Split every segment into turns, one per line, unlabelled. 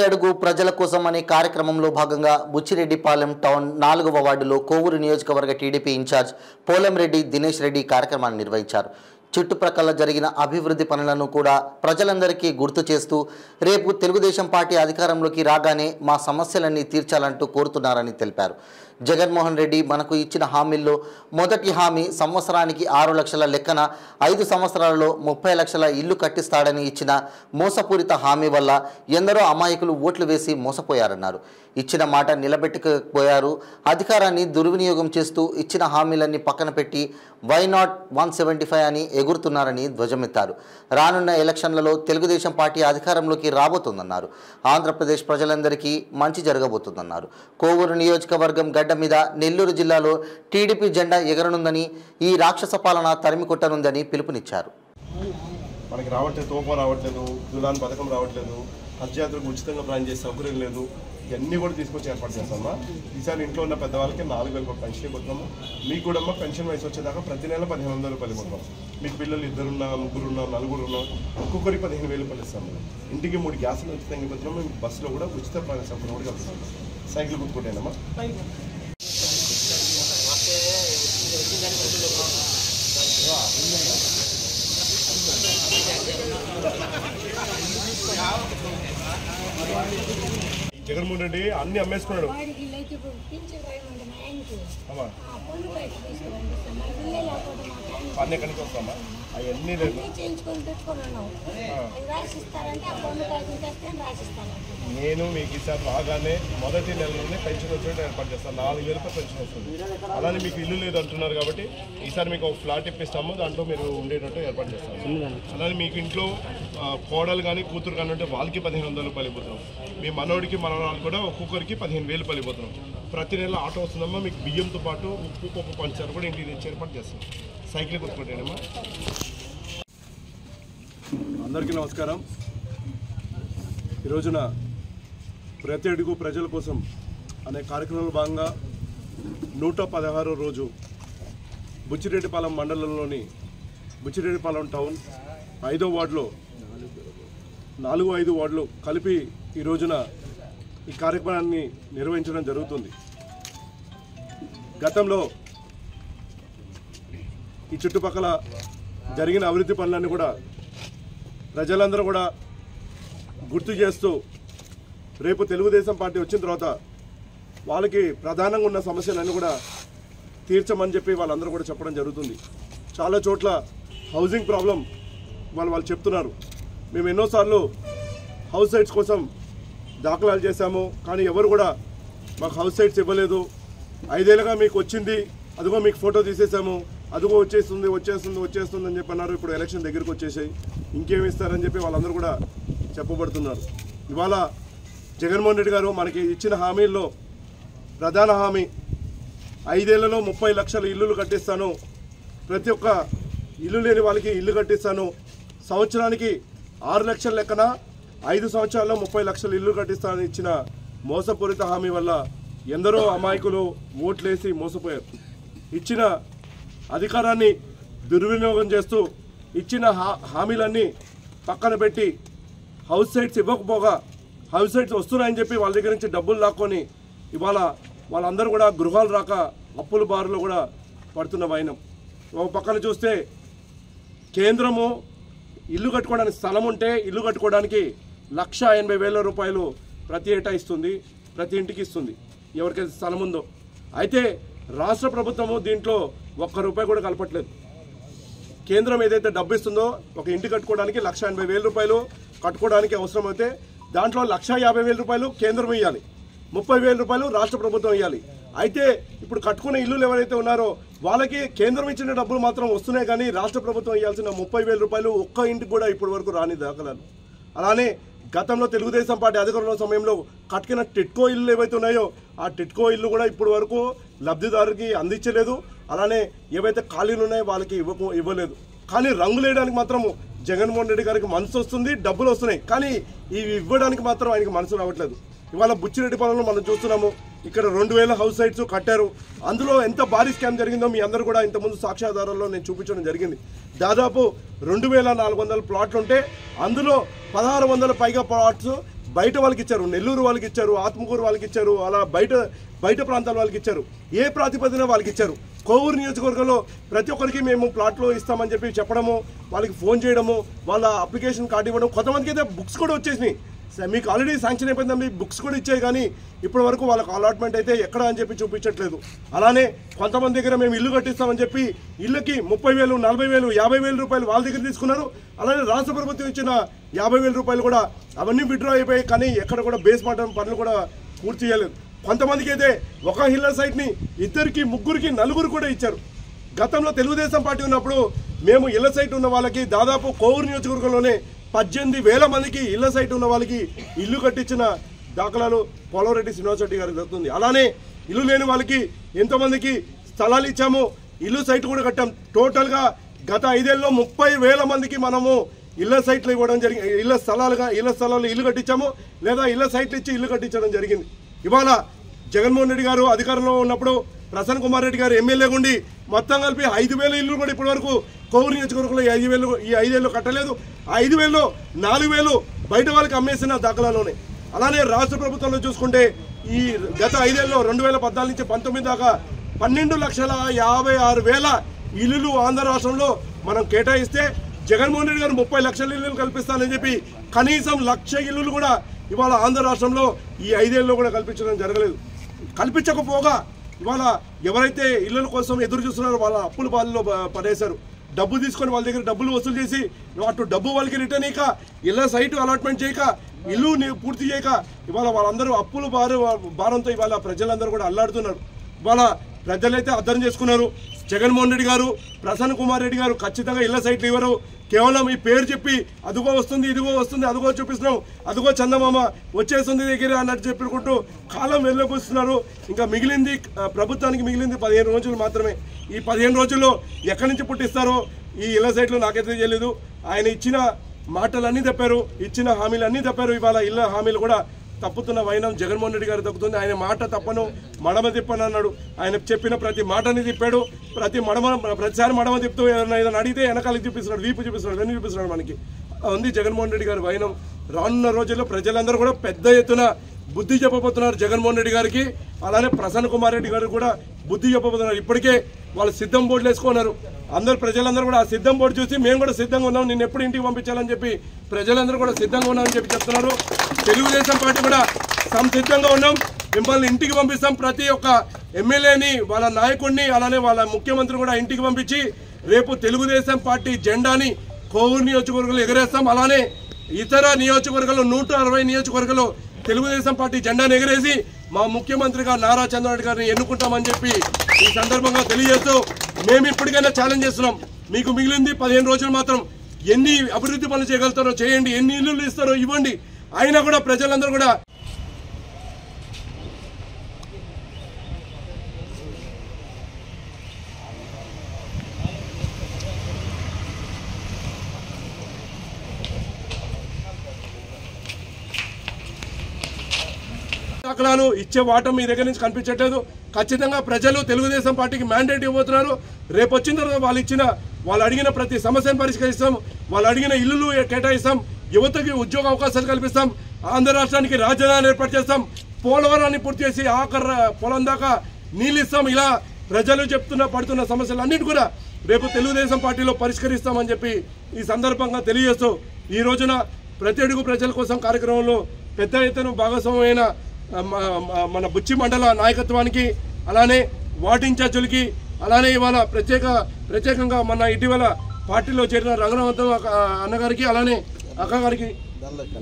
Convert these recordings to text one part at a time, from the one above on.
అడుగు ప్రజల కోసం అనే కార్యక్రమంలో భాగంగా బుచ్చిరెడ్డిపాలెం టౌన్ 4వ వార్డులో కోవూరు నియోజకవర్గ టీడీపీ ఇన్ఛార్జ్ పోలంరెడ్డి దినేష్ రెడ్డి కార్యక్రమాన్ని నిర్వహించారు. చుట్టుప్రక్కల జరిగిన అభివృద్ధి పనులను కూడా ప్రజలందరికీ గుర్తు చేస్తూ రేపు తెలుగుదేశం పార్టీ అధికారంలోకి రాగానే మా సమస్యలన్నీ తీర్చాలంటూ కోరుతున్నారని తెలిపారు. జగన్మోహన్ రెడ్డి మనకు ఇచ్చిన హామీల్లో మొదటి హామీ సంవత్సరానికి 6 లక్షల లెక్కన 5 సంవత్సరాలలో 30 లక్షల ఇల్లు కట్టిస్తాడని ఇచ్చిన మోసపూరిత హామీ వల్ల ఎందరో అమాయకులు ఓట్లు వేసి మోసపోయారన్నారు. ఇచ్చిన మాట నిలబెట్టకపోయారు. అధికారాన్ని దుర్వినియోగం చేస్తూ ఇచ్చిన హామీలన్నీ పక్కన పెట్టి వై నాట్ 175 అని ఎగురుతున్నారని ధ్వజమెత్తారు. రానున్న ఎలక్షన్లలో తెలుగుదేశం పార్టీ అధికారంలోకి రాబోతుందన్నారు. ఆంధ్రప్రదేశ్ ప్రజలందరికీ మంచి జరగబోతుందన్నారు. కోవూరు నియోజకవర్గం గడ్డ మీద నెల్లూరు జిల్లాలో టీడీపీ జెండా ఎగరనుందని, ఈ రాక్షస పాలన తరిమి కొట్టనుందని పిలుపునిచ్చారు.
మనకి రావట్లేదు, తోపా రావట్లేదు, దులాన్ పథకం రావట్లేదు, హజ్ యాత్రకు ఉచితంగా ప్లాన్ చేసే సౌకర్యం లేదు. ఇవన్నీ కూడా తీసుకొచ్చి ఏర్పాటు చేస్తామా. ఈసారి ఇంట్లో ఉన్న పెద్దవాళ్ళకి 4,000 పెన్షన్ ఇవ్వబోతున్నాము. మీకు కూడా పెన్షన్ వయసు వచ్చేదాకా ప్రతి నెల 1,500 రూపాయలు ఇవ్వబోతున్నాం. మీకు పిల్లలు 2 ఉన్నా, 3 ఉన్నా, 4 ఉన్నా ఒక్కొక్కరికి 15,000 రూపాయలు ఇస్తాము. ఇంటికి 3 గ్యాసులు ఉచితంగా ఇవ్వబోతున్నాం. మేము బస్సులో కూడా ఉచిత ప్రయాణ సౌకర్యం కూడా కలుపుతున్నాం. సైకిల్ గుర్తుకుంటేనమ్మా. జగన్మోహన్ రెడ్డి అన్ని అమ్మేసుకున్నాడు. అన్నీ ఎక్కడి నుంచి వస్తామా? అవన్నీ లేదు. నేను మీకు ఈసారి రాగానే మొదటి నెలలోనే పెన్షన్ వచ్చేటట్టు ఏర్పాటు చేస్తాను. 4,000 రూపాయలు పెన్షన్ వస్తుంది. అలానే మీకు ఇల్లు లేదు అంటున్నారు కాబట్టి ఈసారి మీకు ఒక ఫ్లాట్ ఇప్పిస్తాము. దాంట్లో మీరు ఉండేటట్టు ఏర్పాటు చేస్తాము. అలానే మీకు ఇంట్లో కోడలు కానీ కూతురు కానీ ఉంటే వాళ్ళకి 1,500 రూపాయలు ఇవ్వబోతున్నాం. మీ మనోడికి మనవరాలు కూడా ఒక్కొక్కరికి 15,000 రూపాయలు ఇవ్వబోతున్నాం. ప్రతి నెల ఆటో వస్తుందమ్మా. మీకు బియ్యంతో పాటు ఉప్పు పప్పు పంచారు కూడా ఇంటికి తెచ్చి ఏర్పాటు చేస్తాం. సైకిల్ గుర్తుకుంటేనమ్మా. అందరికీ నమస్కారం. ఈరోజున ప్రతి అడుగు ప్రజల కోసం అనే కార్యక్రమంలో భాగంగా 116వ రోజు బుచ్చిరెడ్డిపాలెం మండలంలోని బుచ్చిరెడ్డిపాలెం టౌన్ 5వ వార్డులో 4-5 వార్డులు కలిపి ఈ రోజున ఈ కార్యక్రమాన్ని నిర్వహించడం జరుగుతుంది. గతంలో ఈ చుట్టుపక్కల జరిగిన అభివృద్ధి పనులన్నీ కూడా ప్రజలందరూ కూడా గుర్తు చేస్తూ రేపు తెలుగుదేశం పార్టీ వచ్చిన తర్వాత వాళ్ళకి ప్రధానంగా ఉన్న సమస్యలన్నీ కూడా తీర్చమని చెప్పి వాళ్ళందరూ కూడా చెప్పడం జరుగుతుంది. చాలా చోట్ల హౌసింగ్ ప్రాబ్లం వాళ్ళు చెప్తున్నారు. మేము ఎన్నోసార్లు హౌస్ సైట్స్ కోసం దాఖలాలు చేశాము, కానీ ఎవరు కూడా మాకు హౌస్ సైట్స్ ఇవ్వలేదు. 5 ఏళ్ళుగా మీకు వచ్చింది, అదిగో మీకు ఫోటో తీసేసాము, అదిగో వచ్చేస్తుంది అని చెప్పి అన్నారు. ఇప్పుడు ఎలక్షన్ దగ్గరికి వచ్చేసాయి, ఇంకేమి ఇస్తారని చెప్పి వాళ్ళందరూ కూడా చెప్పబడుతున్నారు. ఇవాళ జగన్మోహన్ రెడ్డి గారు మనకి ఇచ్చిన హామీల్లో ప్రధాన హామీ 5 ఏళ్లలో 30 లక్షల ఇల్లులు కట్టిస్తాను, ప్రతి ఒక్క ఇల్లు లేని వాళ్ళకి ఇల్లు కట్టిస్తాను, సంవత్సరానికి 6 లక్షల లెక్కన 5 సంవత్సరాల్లో 30 లక్షల ఇల్లు కట్టిస్తానని ఇచ్చిన మోసపూరిత హామీ వల్ల ఎందరో అమాయకులు ఓట్లేసి మోసపోయారు. ఇచ్చిన అధికారాన్ని దుర్వినియోగం చేస్తూ ఇచ్చిన హామీలన్నీ పక్కన పెట్టి హౌస్ సైట్స్ ఇవ్వకపోగా హౌస్ సైట్స్ వస్తున్నాయని చెప్పి వాళ్ళ దగ్గర నుంచి డబ్బులు లాక్కొని ఇవాళ వాళ్ళందరూ కూడా గృహాలు రాక అప్పుల బారులో కూడా పడుతున్న వైనం. ఒక పక్కన చూస్తే కేంద్రము ఇల్లు కట్టుకోవడానికి స్థలం ఉంటే ఇల్లు కట్టుకోవడానికి 1,80,000 రూపాయలు ప్రతి ఏటా ఇస్తుంది, ప్రతి ఇంటికి ఇస్తుంది ఎవరికైతే స్థలం ఉందో. అయితే రాష్ట్ర ప్రభుత్వము దీంట్లో 1 రూపాయి కూడా కలపట్లేదు. కేంద్రం ఏదైతే డబ్బు ఇస్తుందో ఒక ఇంటి కట్టుకోవడానికి 1,80,000 రూపాయలు కట్టుకోవడానికి అవసరమైతే దాంట్లో 1,50,000 రూపాయలు కేంద్రం ఇవ్వాలి, 30,000 రూపాయలు రాష్ట్ర ప్రభుత్వం ఇవ్వాలి. అయితే ఇప్పుడు కట్టుకునే ఇల్లులు ఎవరైతే ఉన్నారో వాళ్ళకి కేంద్రం ఇచ్చిన డబ్బులు మాత్రం వస్తున్నాయి, కానీ రాష్ట్ర ప్రభుత్వం ఇవ్వాల్సిన 30,000 రూపాయలు ఒక్క ఇంటికి కూడా ఇప్పటి వరకు రాని దాఖలాలు. అలానే గతంలో తెలుగుదేశం పార్టీ అధికారంలో సమయంలో కట్టుకున్న టిట్కో ఇల్లు ఏవైతే ఉన్నాయో ఆ టిట్కో ఇల్లు కూడా ఇప్పటి వరకు లబ్ధిదారుకి అందించలేదు. అలానే ఏవైతే ఖాళీలు ఉన్నాయో వాళ్ళకి ఇవ్వలేదు. కానీ రంగులు వేయడానికి మాత్రం జగన్మోహన్ రెడ్డి గారికి మనసు వస్తుంది, డబ్బులు వస్తున్నాయి, కానీ ఇవి ఇవ్వడానికి మాత్రం ఆయనకి మనసు రావట్లేదు. ఇవాళ బుచ్చిరెడ్డిపాలెంలో మనం చూస్తున్నాము, ఇక్కడ 2,000 హౌస్ సైట్స్ కట్టారు. అందులో ఎంత భారీ స్కామ్ జరిగిందో మీ అందరూ కూడా ఇంతకుముందు సాక్ష్యాధారాల్లో నేను చూపించడం జరిగింది. దాదాపు 2,400 ప్లాట్లు ఉంటే అందులో 1,600 పైగా ప్లాట్స్ బయట వాళ్ళకి ఇచ్చారు, నెల్లూరు వాళ్ళకి ఇచ్చారు, ఆత్మకూరు వాళ్ళకి ఇచ్చారు, అలా బయట ప్రాంతాల వాళ్ళకి ఇచ్చారు. ఏ ప్రాతిపదికన వాళ్ళకి ఇచ్చారు? కోవూరు నియోజకవర్గంలో ప్రతి ఒక్కరికి మేము ప్లాట్లో ఇస్తామని చెప్పి చెప్పడము, వాళ్ళకి ఫోన్ చేయడము, వాళ్ళ అప్లికేషన్ కార్డు ఇవ్వడం. కొంతమందికి అయితే బుక్స్ కూడా వచ్చేసినాయి. మీకు ఆల్రెడీ శాంక్షన్ అయిపోయిందా, మీ బుక్స్ కూడా ఇచ్చాయి, కానీ ఇప్పటి వరకు వాళ్ళకి అలాట్మెంట్ అయితే ఎక్కడ అని చెప్పి చూపించట్లేదు. అలానే కొంతమంది దగ్గర మేము ఇల్లు కట్టిస్తామని చెప్పి ఇళ్ళకి 30,000, 40,000, 50,000 రూపాయలు వాళ్ళ దగ్గర తీసుకున్నారు. అలానే రాష్ట్ర ప్రభుత్వం ఇచ్చిన 50,000 రూపాయలు కూడా అవన్నీ విత్డ్రా అయిపోయాయి, కానీ ఎక్కడ కూడా బేస్ మాటం పనులు కూడా పూర్తి చేయలేదు. కొంతమందికి అయితే ఒక ఇళ్ళ సైట్ని 2, 3, 4 కూడా ఇచ్చారు. గతంలో తెలుగుదేశం పార్టీ ఉన్నప్పుడు మేము ఇళ్ల సైట్ ఉన్న వాళ్ళకి దాదాపు కోవూరు నియోజకవర్గంలోనే 18,000 మందికి ఇళ్ల సైట్ ఉన్న వాళ్ళకి ఇల్లు కట్టించిన దాఖలాలు పోలవరెడ్డి శ్రీనివాసరెడ్డి గారికి దొరుకుతుంది. అలానే ఇల్లు లేని వాళ్ళకి ఎంతోమందికి స్థలాలు ఇచ్చాము, ఇల్లు సైట్ కూడా కట్టాం. టోటల్గా గత 5 ఏళ్ళలో 30,000 మందికి మనము ఇళ్ల సైట్లు ఇవ్వడం జరిగింది. ఇళ్ల స్థలాలు ఇల్లు కట్టించాము, లేదా ఇళ్ల సైట్లు ఇచ్చి ఇల్లు కట్టించడం జరిగింది. ఇవాళ జగన్మోహన్ రెడ్డి గారు అధికారంలో ఉన్నప్పుడు ప్రసన్న కుమార్ రెడ్డి గారు ఎమ్మెల్యేగా ఉండి మొత్తం కలిపి 5,000 ఇల్లు కూడా ఇప్పటి వరకు కోవూరు నియోజకవర్గంలో ఈ 5 ఏళ్ళు కట్టలేదు. ఆ 5,000లో 4,000 బయట వాళ్ళకి అమ్మేసిన దాఖలాలోనే. అలానే రాష్ట్ర ప్రభుత్వంలో చూసుకుంటే ఈ గత 5 ఏళ్ళలో 2014 నుంచి 19 దాకా 12,56,000 ఇల్లులు ఆంధ్ర రాష్ట్రంలో మనం కేటాయిస్తే జగన్మోహన్ రెడ్డి గారు 30 లక్షల ఇల్లులు కల్పిస్తానని చెప్పి కనీసం 1,00,000 ఇల్లులు కూడా ఇవాళ ఆంధ్ర రాష్ట్రంలో ఈ 5 ఏళ్ళలో కూడా కల్పించడం జరగలేదు. కల్పించకపోగా ఇవాళ ఎవరైతే ఇళ్ళ కోసం ఎదురు చూస్తున్నారో వాళ్ళ అప్పుల బాధల్లో పడేశారు. డబ్బు తీసుకొని వాళ్ళ దగ్గర డబ్బులు వసూలు చేసి అటు డబ్బు వాళ్ళకి రిటర్న్ చేయక, ఇళ్ళ సైటు అలాట్మెంట్ చేయక, ఇల్లు పూర్తి చేయక ఇవాళ వాళ్ళందరూ అప్పుల భారంతో ఇవాళ ప్రజలందరూ కూడా అల్లాడుతున్నారు. ఇవాళ ప్రజలైతే అర్థం చేసుకున్నారు. జగన్మోహన్ రెడ్డి గారు, ప్రసన్న కుమార్ రెడ్డి గారు ఖచ్చితంగా ఇళ్ల సైట్లు ఇవ్వరు. కేవలం ఈ పేరు చెప్పి అదుగో వస్తుంది, ఇదిగో వస్తుంది, అదుగో చూపిస్తున్నాం, అదుగో చందమామ వచ్చేస్తుంది దగ్గర అన్నట్టు చెప్పుకుంటూ కాలం వెళ్ళబోస్తున్నారు. ఇంకా మిగిలింది ప్రభుత్వానికి మిగిలింది 15 రోజులు మాత్రమే. ఈ 15 రోజుల్లో ఎక్కడి నుంచి పుట్టిస్తారో ఈ ఇళ్ల సైట్లు నాకైతే తెలియదు. ఆయన ఇచ్చిన మాటలన్నీ తప్పారు, ఇచ్చిన హామీలు అన్నీ తప్పారు. ఇవాళ ఇళ్ల హామీలు కూడా తప్పుతున్న వైనం జగన్మోహన్ రెడ్డి గారు తప్పుతుంది. ఆయన మాట తప్పను, మడమ తిప్పను అన్నాడు. ఆయన చెప్పిన ప్రతి మాటని తిప్పాడు. ప్రతిసారి మడమ తిప్పుతూ ఏదైనా అడిగితే వెనకాలకి చూపిస్తున్నాడు, వీపు చూపిస్తున్నాడు, వెన్ను చూపిస్తున్నాడు. మనకి ఉంది జగన్మోహన్ రెడ్డి గారి వైనం. రానున్న రోజుల్లో ప్రజలందరూ కూడా పెద్ద ఎత్తున బుద్ధి చెప్పబోతున్నారు జగన్మోహన్ రెడ్డి గారికి. అలానే ప్రసన్న కుమార్ రెడ్డి గారికి కూడా బుద్ధి చెప్పబోతున్నారు. ఇప్పటికే వాళ్ళు సిద్ధం బోర్డులు వేసుకున్నారు. ప్రజలందరూ కూడా ఆ సిద్ధం బోర్డు చూసి మేము కూడా సిద్ధంగా ఉన్నాం, నిన్ను ఎప్పుడు ఇంటికి పంపించాలని చెప్పి ప్రజలందరూ కూడా సిద్ధంగా ఉన్నామని చెప్పి చెప్తున్నారు. తెలుగుదేశం పార్టీ కూడా సంసిద్ధంగా ఉన్నాం, మిమ్మల్ని ఇంటికి పంపిస్తాం. ప్రతి ఒక్క ఎమ్మెల్యేని, వాళ్ళ నాయకుడిని, అలానే వాళ్ళ ముఖ్యమంత్రి కూడా ఇంటికి పంపించి రేపు తెలుగుదేశం పార్టీ జెండాని కోవూరు నియోజకవర్గంలో ఎగరేస్తాం. అలానే ఇతర నియోజకవర్గాల్లో 160 నియోజకవర్గాల్లో తెలుగుదేశం పార్టీ జెండాను ఎగరేసి మా ముఖ్యమంత్రిగా నారా చంద్రబాబు గారిని ఎన్నుకుంటామని చెప్పి ఈ సందర్భంగా తెలియజేస్తూ మేము ఇప్పటికైనా ఛాలెంజ్ చేస్తున్నాం. మీకు మిగిలింది 15 రోజులు మాత్రం. ఎన్ని అభివృద్ధి పనులు చేయగలుగుతారో చేయండి, ఎన్ని ఇల్లులు ఇస్తారో ఇవ్వండి. అయినా కూడా ప్రజలందరూ కూడా దాఖలాలు ఇచ్చే వాటం మీ దగ్గర నుంచి కనిపించట్లేదు. ఖచ్చితంగా ప్రజలు తెలుగుదేశం పార్టీకి మ్యాండేట్ ఇవ్వబోతున్నారు. రేపు వచ్చిన తర్వాత వాళ్ళు అడిగిన ప్రతి సమస్యను పరిష్కరిస్తాం, వాళ్ళు అడిగిన ఇల్లులు కేటాయిస్తాం, యువతకి ఉద్యోగ అవకాశాలు కల్పిస్తాం, ఆంధ్ర రాష్ట్రానికి రాజధాని ఏర్పాటు చేస్తాం, పోలవరాన్ని పూర్తి చేసి ఆఖరి పొలం దాకా నీళ్ళు ఇస్తాం. ఇలా ప్రజలు పడుతున్న సమస్యలు అన్నిటి కూడా రేపు తెలుగుదేశం పార్టీలో పరిష్కరిస్తామని చెప్పి ఈ సందర్భంగా తెలియజేస్తూ ఈ రోజున ప్రతి అడుగు ప్రజల కోసం కార్యక్రమంలో పెద్ద ఎత్తున భాగస్వామ్యమైన మన బుచ్చి మండల నాయకత్వానికి, అలానే వార్డు ఇన్ఛార్జీలకి, అలానే ఇవాళ ప్రత్యేకంగా మన ఇటీవల పార్టీలో చేరిన రంగనాథం అన్నగారికి, అలానే అక్కగారికి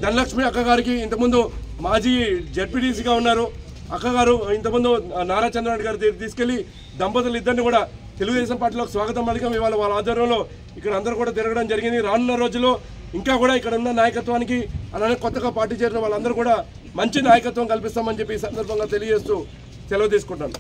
ధనలక్ష్మి అక్కగారికి, ఇంతకుముందు మాజీ జడ్పీటీసీగా ఉన్నారు అక్కగారు, ఇంతకుముందు నారా చంద్రబాబు గారు తీసుకెళ్లి దంపతులు ఇద్దరిని కూడా తెలుగుదేశం పార్టీలోకి స్వాగతం పలికాం. ఇవాళ వాళ్ళ ఆధ్వర్యంలో ఇక్కడ అందరూ కూడా తిరగడం జరిగింది. రానున్న రోజుల్లో ఇంకా కూడా ఇక్కడ ఉన్న నాయకత్వానికి, అలానే కొత్తగా పార్టీ చేరిన వాళ్ళందరూ కూడా మంచి నాయకత్వం కల్పిస్తామని చెప్పి ఈ సందర్భంగా తెలియజేస్తూ సెలవు తీసుకుంటాను.